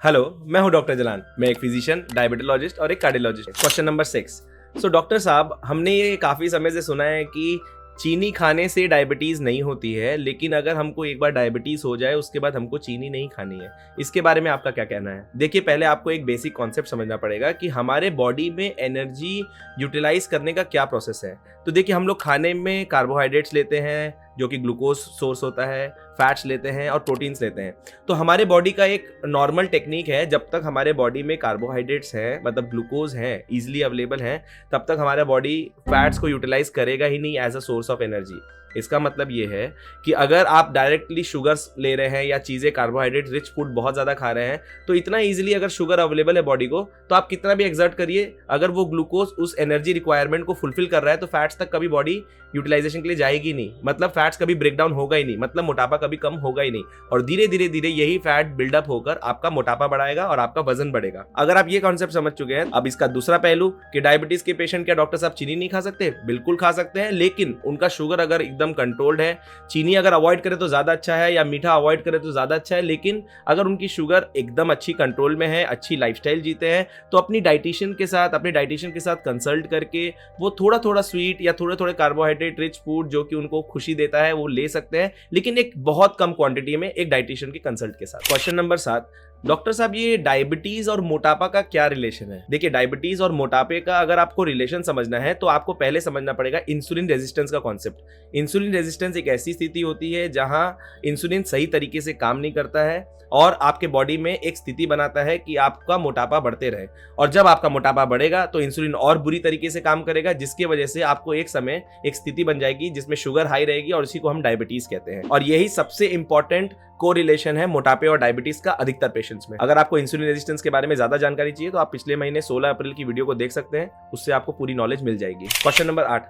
Hello, मैं हूं doctor Jalan. मैं एक फिजिशियन, डायबिटोलॉजिस्ट और एक कार्डियोलॉजिस्ट। Question number 6। डॉक्टर साहब, हमने ये काफ़ी समय से सुना है कि चीनी खाने से डायबिटीज़ नहीं होती है, लेकिन अगर हमको एक बार डायबिटीज़ हो जाए उसके बाद हमको चीनी नहीं खानी है। इसके बारे में आपका क्या कहना है? देखिए, पहले आपको एक बेसिक कॉन्सेप्ट समझना पड़ेगा कि हमारे बॉडी में एनर्जी यूटिलाइज करने का क्या प्रोसेस है। तो देखिए, हम लोग खाने में कार्बोहाइड्रेट्स लेते हैं जो कि ग्लूकोज सोर्स होता है, फैट्स लेते हैं और प्रोटीन्स लेते हैं। तो हमारे बॉडी का एक नॉर्मल टेक्निक है, जब तक हमारे बॉडी में कार्बोहाइड्रेट्स हैं, मतलब ग्लूकोज हैं, ईजिली अवेलेबल हैं, तब तक हमारा बॉडी फैट्स को यूटिलाइज करेगा ही नहीं as a source of energy. इसका मतलब ये है कि अगर आप डायरेक्टली शुगर्स ले रहे हैं या चीज़ें कार्बोहाइड्रेट रिच फूड बहुत ज़्यादा खा रहे हैं, तो इतना ईजिली अगर शुगर अवेलेबल है बॉडी को, तो आप कितना भी एक्सर्ट करिए, अगर वो ग्लूकोज उस एनर्जी रिक्वायरमेंट को फुलफिल कर रहा है तो फैट्स तक कभी बॉडी यूटिलाइजेशन के लिए जाएगी नहीं, मतलब फैट्स कभी ब्रेकडाउन होगा ही नहीं, मतलब मोटापा कभी कम होगा ही नहीं। और धीरे धीरे धीरे यही फैट बिल्डअप होकर आपका मोटापा बढ़ाएगा और आपका वजन बढ़ेगा। अगर आप ये कॉन्सेप्ट समझ चुके हैं, अब इसका दूसरा पहलू कि डायबिटीज के पेशेंट क्या डॉक्टर साहब चीनी नहीं खा सकते? बिल्कुल खा सकते हैं, लेकिन उनका शुगर अगर एकदम कंट्रोल्ड है, चीनी अगर अवॉइड करे तो ज्यादा अच्छा है या मीठा अवॉइड करे तो ज्यादा अच्छा है। लेकिन अगर उनकी शुगर एकदम अच्छी कंट्रोल में है, अच्छी लाइफस्टाइल जीते हैं, तो अपने डाइटिशियन के साथ कंसल्ट करके वो थोड़ा थोड़ा स्वीट या थोड़े थोड़े कार्बोहाइड्रेट रिच फूड जो कि उनको खुशी देता है वो ले सकते हैं, लेकिन एक बहुत कम क्वांटिटी में, एक डाइटिशियन के कंसल्ट के साथ। Question number 7। डॉक्टर साहब, ये डायबिटीज और मोटापा का क्या रिलेशन है? देखिए, डायबिटीज और मोटापे का अगर आपको रिलेशन समझना है तो आपको पहले समझना पड़ेगा इंसुलिन रेजिस्टेंस का कॉन्सेप्ट। इंसुलिन रेजिस्टेंस एक ऐसी स्थिति होती है जहां इंसुलिन सही तरीके से काम नहीं करता है और आपके बॉडी में एक स्थिति बनाता है कि आपका मोटापा बढ़ते रहे। और जब आपका मोटापा बढ़ेगा तो इंसुलिन और बुरी तरीके से काम करेगा, जिसकी वजह से आपको एक समय एक स्थिति बन जाएगी जिसमें शुगर हाई रहेगी और इसी को हम डायबिटीज कहते हैं। और यही सबसे इंपॉर्टेंट कोरिलेशन है मोटापे और डायबिटीज का अधिकतर पेशेंट्स में। अगर आपको इंसुलिन रेजिस्टेंस के बारे में ज्यादा जानकारी चाहिए तो आप पिछले महीने 16 अप्रैल की वीडियो को देख सकते हैं, उससे आपको पूरी नॉलेज मिल जाएगी। Question number 8।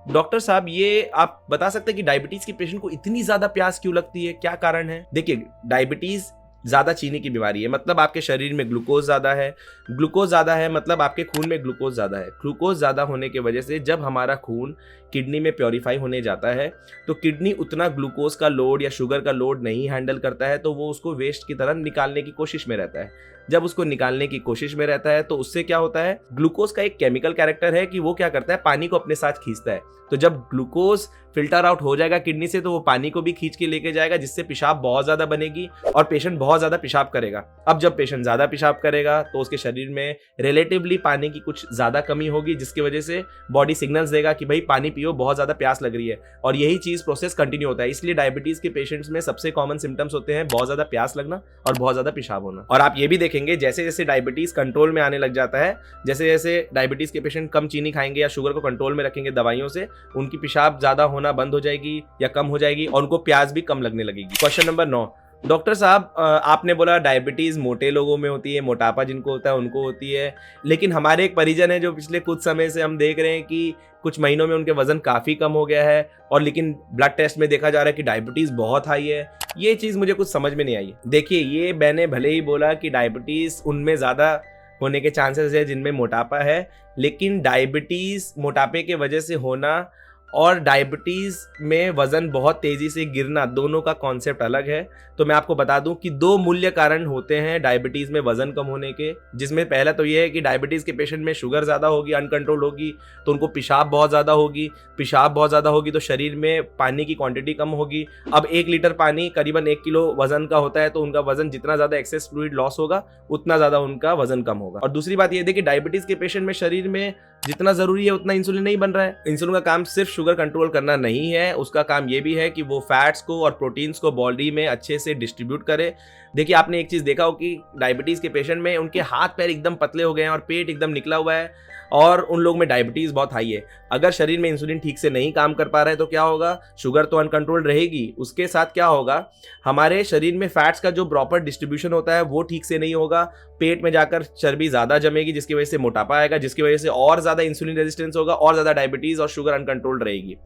डॉक्टर साहब, ये आप बता सकते हैं कि डायबिटीज के पेशेंट को इतनी ज्यादा प्यास क्यों लगती है, क्या कारण है? देखिए, डायबिटीज ज्यादा चीनी की बीमारी है, मतलब आपके शरीर में ग्लूकोज ज्यादा है। ग्लूकोज ज्यादा है मतलब आपके खून में ग्लूकोज ज्यादा है। ग्लूकोज ज्यादा होने की वजह से जब हमारा खून किडनी में प्योरीफाई होने जाता है तो किडनी उतना ग्लूकोज का लोड या शुगर का लोड नहीं हैंडल करता है, तो वो उसको वेस्ट की तरह निकालने की कोशिश में रहता है। जब उसको निकालने की कोशिश में रहता है तो उससे क्या होता है, ग्लूकोज का एक केमिकल कैरेक्टर है कि वो क्या करता है, पानी को अपने साथ खींचता है। तो जब ग्लूकोज फिल्टर आउट हो जाएगा किडनी से तो वो पानी को भी खींच के लेके जाएगा, जिससे पेशाब बहुत ज्यादा बनेगी और पेशेंट बहुत ज्यादा पेशाब करेगा। अब जब पेशेंट ज्यादा पेशाब करेगा तो उसके शरीर में रिलेटिवली पानी की कुछ ज्यादा कमी होगी, जिसकी वजह से बॉडी सिग्नल्स देगा कि भाई पानी पियो, बहुत ज्यादा प्यास लग रही है। और यही चीज प्रोसेस कंटिन्यू होता है। इसलिए डायबिटीज के पेशेंट्स में सबसे कॉमन सिम्टम्स होते हैं बहुत ज्यादा प्यास लगना और बहुत ज्यादा पेशाब होना। और आप ये भी देखेंगे, जैसे जैसे डायबिटीज कंट्रोल में आने लग जाता है, जैसे जैसे डायबिटीज के पेशेंट कम चीनी खाएंगे या शुगर को कंट्रोल में रखेंगे दवाइयों से, उनकी पेशाब ज्यादा होना बंद हो जाएगी या कम हो जाएगी और उनको प्यास भी कम लगने लगेगी। Question number 9। डॉक्टर साहब, आपने बोला डायबिटीज मोटे लोगों में होती है, मोटापा जिनको होता है उनको होती है, लेकिन हमारे एक परिजन है जो पिछले कुछ समय से हम देख रहे हैं कि कुछ महीनों में उनके वजन काफी कम हो गया है और लेकिन ब्लड टेस्ट में देखा जा रहा है कि डायबिटीज बहुत हाई है। ये चीज मुझे कुछ समझ में नहीं आई। देखिए, ये मैंने भले ही बोला कि डायबिटीज उनमें ज्यादा होने के चांसेस है जिनमें मोटापा है, लेकिन डायबिटीज मोटापे के वजह से होना और डायबिटीज में वजन बहुत तेजी से गिरना, दोनों का कॉन्सेप्ट अलग है। तो मैं आपको बता दूं कि 2 मूल्य कारण होते हैं डायबिटीज में वजन कम होने के, जिसमें पहला तो ये है कि डायबिटीज के पेशेंट में शुगर ज्यादा होगी, अनकंट्रोल होगी, तो उनको पेशाब बहुत ज्यादा होगी। पेशाब बहुत ज्यादा होगी तो शरीर में पानी की क्वांटिटी कम होगी। अब 1 लीटर पानी करीबन 1 किलो वजन का होता है, तो उनका वजन जितना ज्यादा एक्सेस फ्लूइड लॉस होगा उतना ज्यादा उनका वजन कम होगा। और दूसरी बात ये देखिए, डायबिटीज के पेशेंट में शरीर में जितना जरूरी है उतना इंसुलिन नहीं बन रहा है। इंसुलिन का काम सिर्फ शुगर कंट्रोल करना नहीं है, उसका काम ये भी है कि वो फैट्स को और प्रोटीन्स को बॉडी में अच्छे से डिस्ट्रीब्यूट करे। देखिए, आपने एक चीज देखा हो कि डायबिटीज के पेशेंट में उनके हाथ पैर एकदम पतले हो गए हैं और पेट एकदम निकला हुआ है और उन लोगों में डायबिटीज बहुत हाई है। अगर शरीर में इंसुलिन ठीक से नहीं काम कर पा रहा है तो क्या होगा, शुगर तो अनकंट्रोल्ड रहेगी, उसके साथ क्या होगा, हमारे शरीर में फैट्स का जो प्रॉपर डिस्ट्रीब्यूशन होता है वो ठीक से नहीं होगा, पेट में जाकर चर्बी ज्यादा जमेगी, जिसकी वजह से मोटापा आएगा, जिसकी वजह से और ज्यादा इंसुलिन रेजिस्टेंस होगा और ज्यादा डायबिटीज और शुगर अनकंट्रोल्ड रहेगी।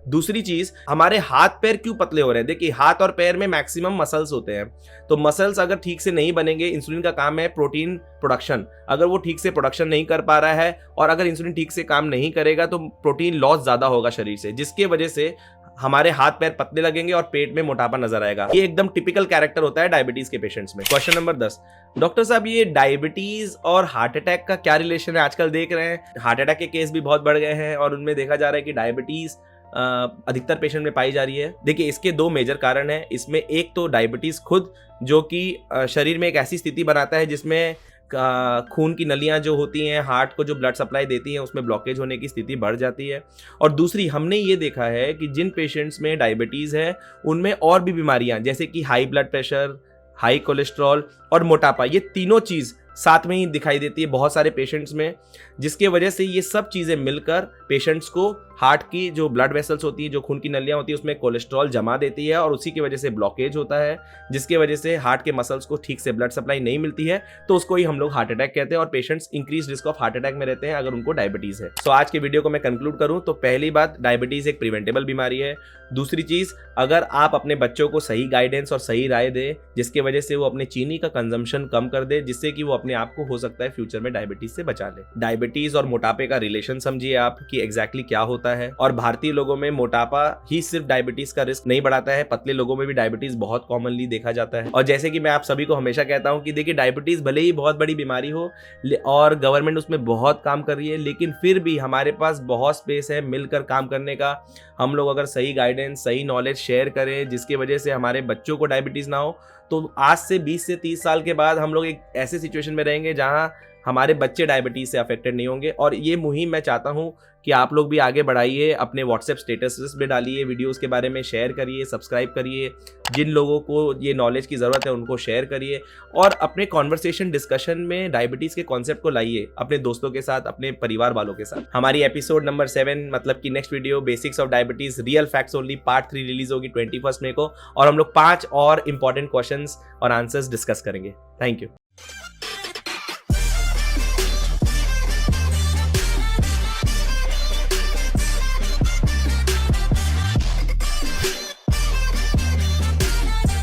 दूसरी चीज, हमारे हाथ पैर क्यों पतले हो रहे हैं? देखिए, हाथ और पैर में मैक्सिमम मसल्स होते हैं, तो मसल्स अगर ठीक से नहीं बनेंगे, इंसुलिन का काम है प्रोटीन प्रोडक्शन, अगर वो ठीक से प्रोडक्शन नहीं कर पा रहा है और अगर इंसुलिन ठीक से काम नहीं करेगा तो प्रोटीन लॉस ज्यादा होगा शरीर से, जिसके वजह से हमारे हाथ पैर पतले लगेंगे और पेट में मोटापा नजर आएगा। ये एकदम टिपिकल कैरेक्टर होता है डायबिटीज के पेशेंट्स में। क्वेश्चन नंबर 10, डॉक्टर साहब ये डायबिटीज और हार्ट अटैक का क्या रिलेशन है? आजकल देख रहे हैं हार्ट अटैक के केस भी बहुत बढ़ गए हैं और उनमें देखा जा रहा है कि डायबिटीज अधिकतर पेशेंट में पाई जा रही है। देखिए, इसके दो मेजर कारण हैं। इसमें एक तो डायबिटीज खुद, जो कि शरीर में एक ऐसी स्थिति बनाता है जिसमें खून की नलियां जो होती हैं, हार्ट को जो ब्लड सप्लाई देती हैं, उसमें ब्लॉकेज होने की स्थिति बढ़ जाती है। और दूसरी, हमने ये देखा है कि जिन पेशेंट्स में डायबिटीज़ है उनमें और भी बीमारियां जैसे कि high blood pressure, high cholesterol और मोटापा, ये तीनों चीज़ साथ में ही दिखाई देती है बहुत सारे पेशेंट्स में, जिसके वजह से ये सब चीज़ें मिलकर पेशेंट्स को हार्ट की जो ब्लड वेसल्स होती है, जो खून की नलियां होती है, उसमें कोलेस्ट्रॉल जमा देती है और उसी की वजह से ब्लॉकेज होता है, जिसकी वजह से हार्ट के मसल्स को ठीक से ब्लड सप्लाई नहीं मिलती है, तो उसको ही हम लोग हार्ट अटैक कहते हैं और patients increase risk of heart attack में रहते हैं अगर उनको डायबिटीज़ है। तो आज के वीडियो को मैं कंक्लूड करूँ तो पहली बात, डायबिटीज़ एक प्रिवेंटेबल बीमारी है। दूसरी चीज़, अगर आप अपने बच्चों को सही गाइडेंस और सही राय दें जिसकी वजह से वो अपने चीनी का कंजम्पशन कम कर दे, जिससे कि वो अपने आप को हो सकता है फ्यूचर में डायबिटीज से बचा ले। डायबिटीज और मोटापे का रिलेशन समझिए आप कि एग्जैक्टली क्या होता है। और भारतीय लोगों में मोटापा ही सिर्फ डायबिटीज का रिस्क नहीं बढ़ाता है, पतले लोगों में भी डायबिटीज बहुत कॉमनली देखा जाता है। और जैसे कि मैं आप सभी को हमेशा कहता हूं कि देखिए, डायबिटीज भले ही बहुत बड़ी बीमारी हो और गवर्नमेंट उसमें बहुत काम कर रही है, लेकिन फिर भी हमारे पास बहुत स्पेस है मिलकर काम करने का। हम लोग अगर सही गाइडेंस, सही नॉलेज शेयर करें जिसकी वजह से हमारे बच्चों को डायबिटीज ना हो, तो आज से 20 से 30 साल के बाद हम लोग एक ऐसे सिचुएशन में रहेंगे जहां हमारे बच्चे डायबिटीज से अफेक्टेड नहीं होंगे। और ये मुहिम मैं चाहता हूं कि आप लोग भी आगे बढ़ाइए, अपने व्हाट्सएप स्टेटस में डालिए, वीडियोस के बारे में शेयर करिए, सब्सक्राइब करिए, जिन लोगों को ये नॉलेज की ज़रूरत है उनको शेयर करिए और अपने कॉन्वर्सेशन डिस्कशन में डायबिटीज़ के कॉन्सेप्ट को लाइए अपने दोस्तों के साथ, अपने परिवार वालों के साथ। हमारी एपिसोड नंबर 7 मतलब कि next video basics of diabetes real facts only part 3 release होगी 21 मई को और हम लोग 5 और इंपॉर्टेंट क्वेश्चंस और आंसर्स डिस्कस करेंगे। Thank you.